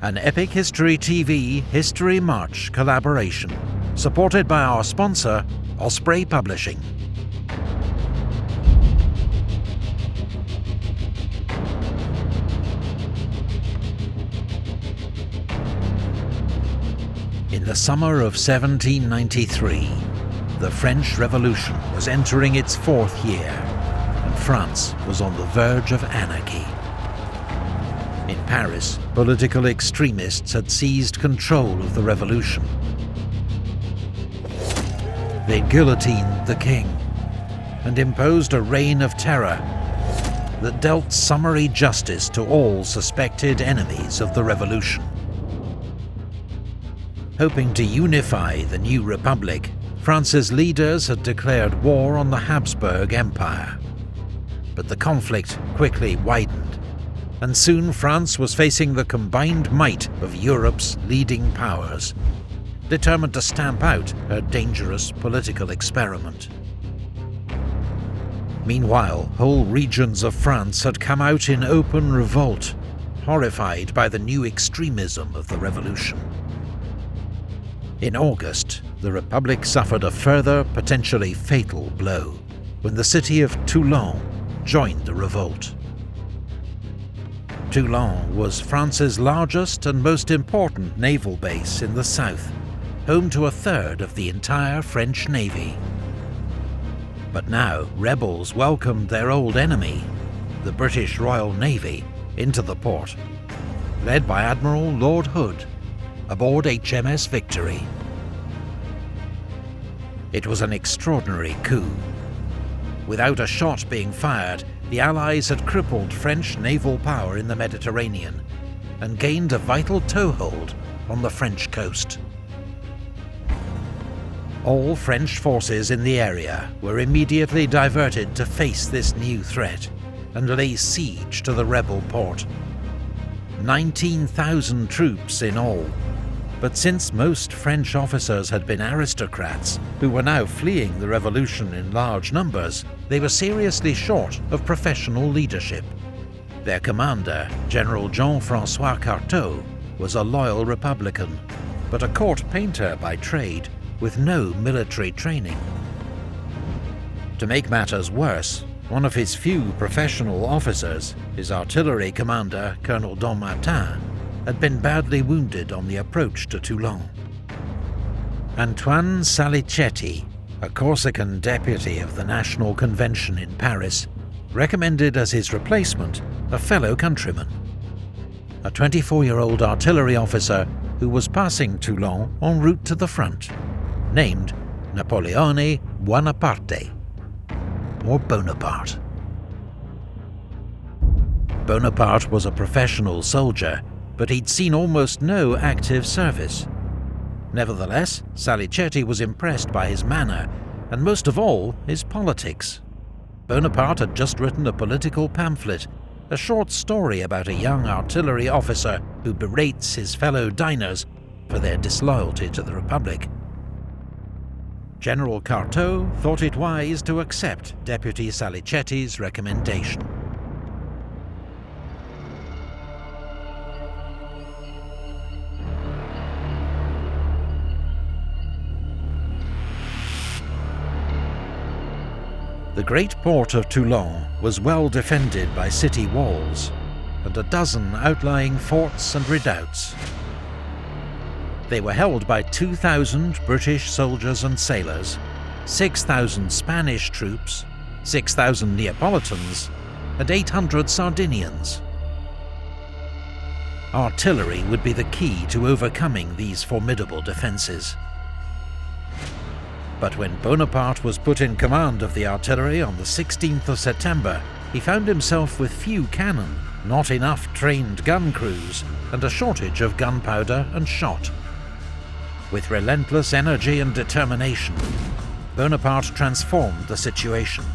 an Epic History TV History March collaboration, supported by our sponsor, Osprey Publishing. In the summer of 1793, the French Revolution was entering its 4th year, and France was on the verge of anarchy. In Paris, political extremists had seized control of the revolution. They guillotined the king and imposed a reign of terror that dealt summary justice to all suspected enemies of the revolution. Hoping to unify the new republic, France's leaders had declared war on the Habsburg Empire. But the conflict quickly widened, and soon France was facing the combined might of Europe's leading powers, determined to stamp out her dangerous political experiment. Meanwhile, whole regions of France had come out in open revolt, horrified by the new extremism of the revolution. In August, the Republic suffered a further, potentially fatal blow, when the city of Toulon joined the revolt. Toulon was France's largest and most important naval base in the south, home to a third of the entire French navy. But now, rebels welcomed their old enemy, the British Royal Navy, into the port, led by Admiral Lord Hood, aboard HMS Victory. It was an extraordinary coup. Without a shot being fired, the Allies had crippled French naval power in the Mediterranean and gained a vital toehold on the French coast. All French forces in the area were immediately diverted to face this new threat and lay siege to the rebel port. 19,000 troops in all. But since most French officers had been aristocrats who were now fleeing the revolution in large numbers, they were seriously short of professional leadership. Their commander, General Jean-François Carteau, was a loyal Republican, but a court painter by trade with no military training. To make matters worse, one of his few professional officers, his artillery commander, Colonel Dommartin, had been badly wounded on the approach to Toulon. Antoine Salicetti, a Corsican deputy of the National Convention in Paris, recommended as his replacement a fellow countryman, a 24-year-old artillery officer who was passing Toulon en route to the front, named Napoleonic Bonaparte, or Bonaparte. Bonaparte was a professional soldier, but he'd seen almost no active service. Nevertheless, Salicetti was impressed by his manner, and most of all, his politics. Bonaparte had just written a political pamphlet, a short story about a young artillery officer who berates his fellow diners for their disloyalty to the Republic. General Carteau thought it wise to accept Deputy Salicetti's recommendation. The great port of Toulon was well defended by city walls, and a dozen outlying forts and redoubts. They were held by 2,000 British soldiers and sailors, 6,000 Spanish troops, 6,000 Neapolitans, and 800 Sardinians. Artillery would be the key to overcoming these formidable defences. But when Bonaparte was put in command of the artillery on the 16th of September, he found himself with few cannon, not enough trained gun crews, and a shortage of gunpowder and shot. With relentless energy and determination, Bonaparte transformed the situation,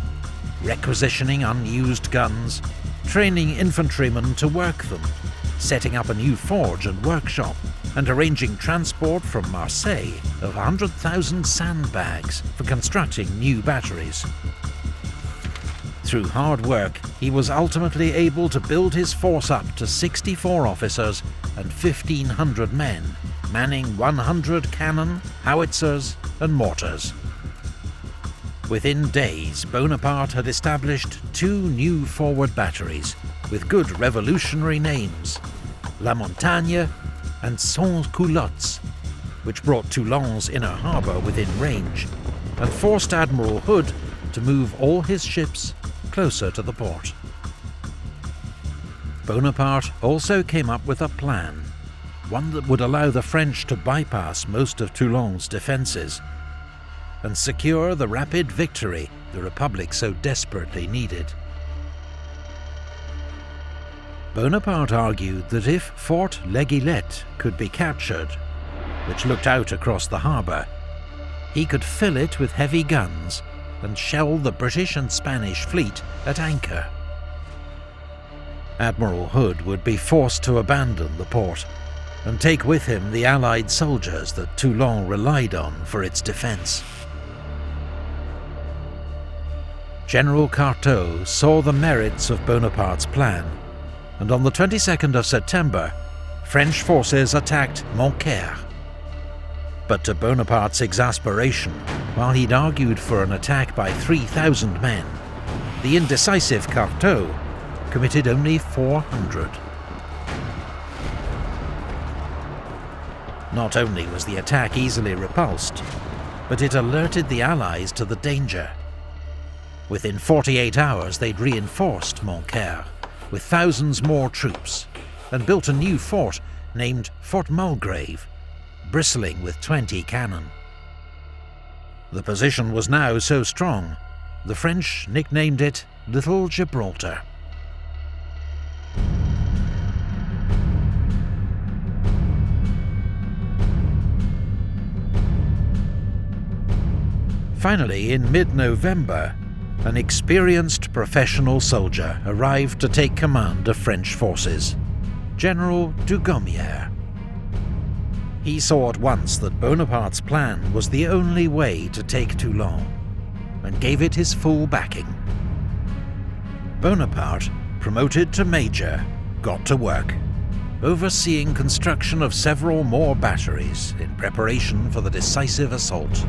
requisitioning unused guns, training infantrymen to work them, setting up a new forge and workshop, and arranging transport from Marseille of 100,000 sandbags for constructing new batteries. Through hard work, he was ultimately able to build his force up to 64 officers and 1,500 men, manning 100 cannon, howitzers and mortars. Within days, Bonaparte had established 2 new forward batteries with good revolutionary names, La Montagne and Sans Culottes, which brought Toulon's inner harbour within range and forced Admiral Hood to move all his ships closer to the port. Bonaparte also came up with a plan, one that would allow the French to bypass most of Toulon's defences and secure the rapid victory the Republic so desperately needed. Bonaparte argued that if Fort L'Aiguillette could be captured, which looked out across the harbour, he could fill it with heavy guns and shell the British and Spanish fleet at anchor. Admiral Hood would be forced to abandon the port and take with him the Allied soldiers that Toulon relied on for its defence. General Carteau saw the merits of Bonaparte's plan, and on the 22nd of September, French forces attacked Montcaire. But to Bonaparte's exasperation, while he'd argued for an attack by 3,000 men, the indecisive Carteau committed only 400. Not only was the attack easily repulsed, but it alerted the Allies to the danger. Within 48 hours they'd reinforced Montcaire with thousands more troops and built a new fort named Fort Mulgrave, bristling with 20 cannon. The position was now so strong, the French nicknamed it Little Gibraltar. Finally, in mid-November, an experienced professional soldier arrived to take command of French forces, General Dugommier. He saw at once that Bonaparte's plan was the only way to take Toulon, and gave it his full backing. Bonaparte, promoted to major, got to work, overseeing construction of several more batteries in preparation for the decisive assault.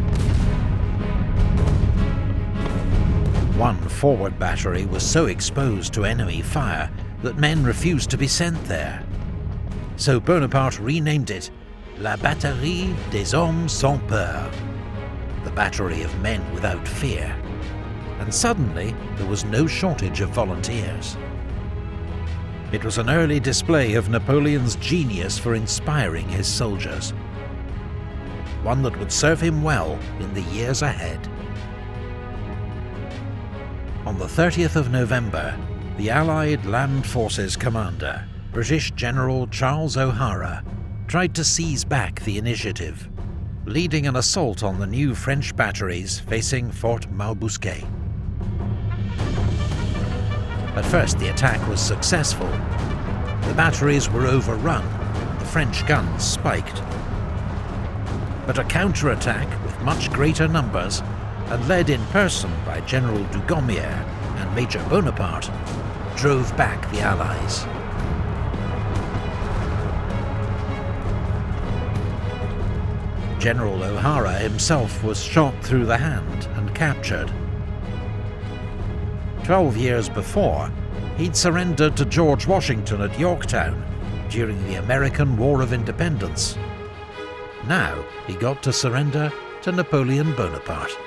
One forward battery was so exposed to enemy fire that men refused to be sent there. So Bonaparte renamed it La Batterie des Hommes Sans Peur, the battery of men without fear. And suddenly there was no shortage of volunteers. It was an early display of Napoleon's genius for inspiring his soldiers, one that would serve him well in the years ahead. On the 30th of November, the Allied Land Forces commander, British General Charles O'Hara, tried to seize back the initiative, leading an assault on the new French batteries facing Fort Malbousquet. At first the attack was successful. The batteries were overrun, the French guns spiked. But a counterattack with much greater numbers, and led in person by General Dugommier and Major Bonaparte, drove back the Allies. General O'Hara himself was shot through the hand and captured. 12 years before, he'd surrendered to George Washington at Yorktown during the American War of Independence. Now he got to surrender to Napoleon Bonaparte.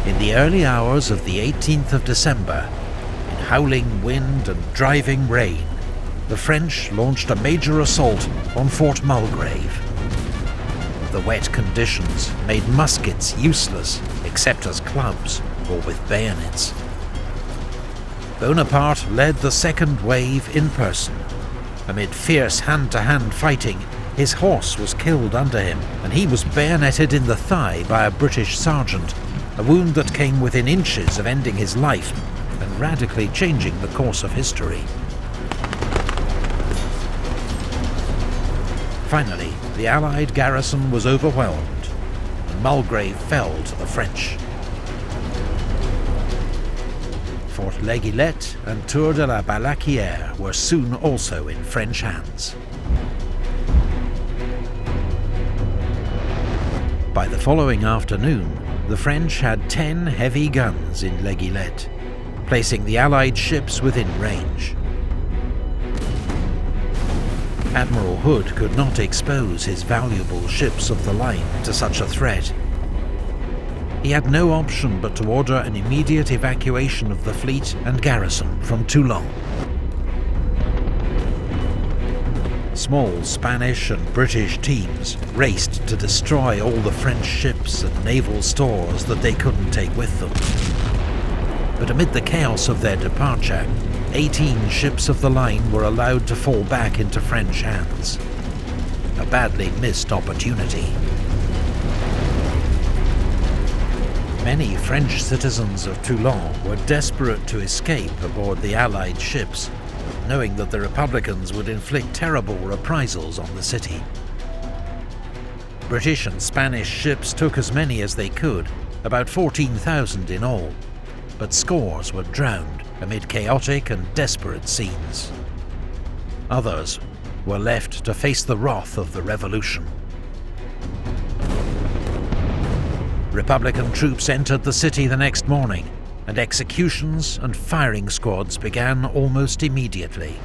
In the early hours of the 18th of December, in howling wind and driving rain, the French launched a major assault on Fort Mulgrave. The wet conditions made muskets useless except as clubs or with bayonets. Bonaparte led the second wave in person. Amid fierce hand-to-hand fighting, his horse was killed under him, and he was bayoneted in the thigh by a British sergeant, a wound that came within inches of ending his life and radically changing the course of history. Finally, the Allied garrison was overwhelmed, and Mulgrave fell to the French. Fort L'Aiguillette and Tour de la Balaquière were soon also in French hands. By the following afternoon, the French had 10 heavy guns in L'Aiguillette, placing the Allied ships within range. Admiral Hood could not expose his valuable ships of the line to such a threat. He had no option but to order an immediate evacuation of the fleet and garrison from Toulon. Small Spanish and British teams raced to destroy all the French ships and naval stores that they couldn't take with them. But amid the chaos of their departure, 18 ships of the line were allowed to fall back into French hands. A badly missed opportunity. Many French citizens of Toulon were desperate to escape aboard the Allied ships, knowing that the Republicans would inflict terrible reprisals on the city. British and Spanish ships took as many as they could, about 14,000 in all, but scores were drowned amid chaotic and desperate scenes. Others were left to face the wrath of the revolution. Republican troops entered the city the next morning, and executions and firing squads began almost immediately.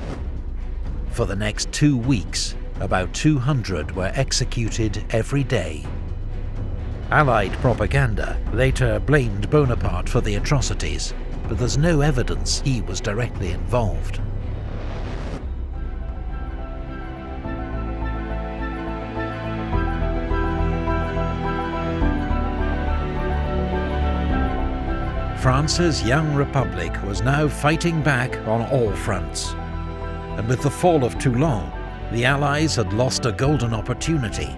For the next 2 weeks, about 200 were executed every day. Allied propaganda later blamed Bonaparte for the atrocities, but there's no evidence he was directly involved. France's young republic was now fighting back on all fronts. And with the fall of Toulon, the Allies had lost a golden opportunity,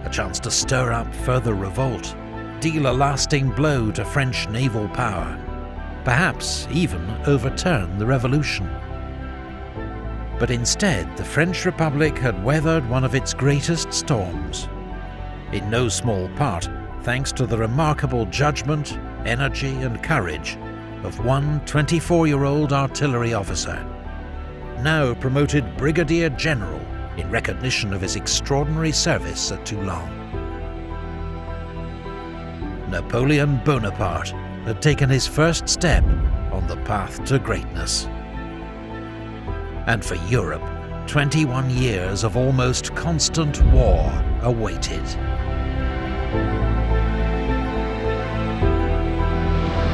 a chance to stir up further revolt, deal a lasting blow to French naval power, perhaps even overturn the revolution. But instead, the French Republic had weathered one of its greatest storms, in no small part thanks to the remarkable judgment, energy and courage of one 24-year-old artillery officer, now promoted Brigadier General in recognition of his extraordinary service at Toulon. Napoleon Bonaparte had taken his first step on the path to greatness. And for Europe, 21 years of almost constant war awaited.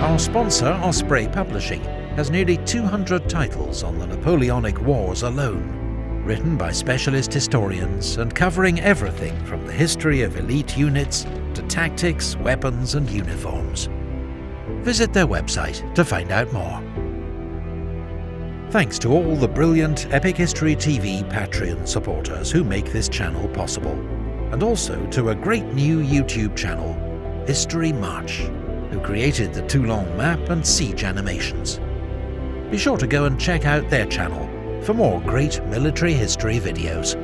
Our sponsor, Osprey Publishing, has nearly 200 titles on the Napoleonic Wars alone, written by specialist historians and covering everything from the history of elite units to tactics, weapons and uniforms. Visit their website to find out more. Thanks to all the brilliant Epic History TV Patreon supporters who make this channel possible, and also to a great new YouTube channel, History March, who created the Toulon map and siege animations. Be sure to go and check out their channel for more great military history videos.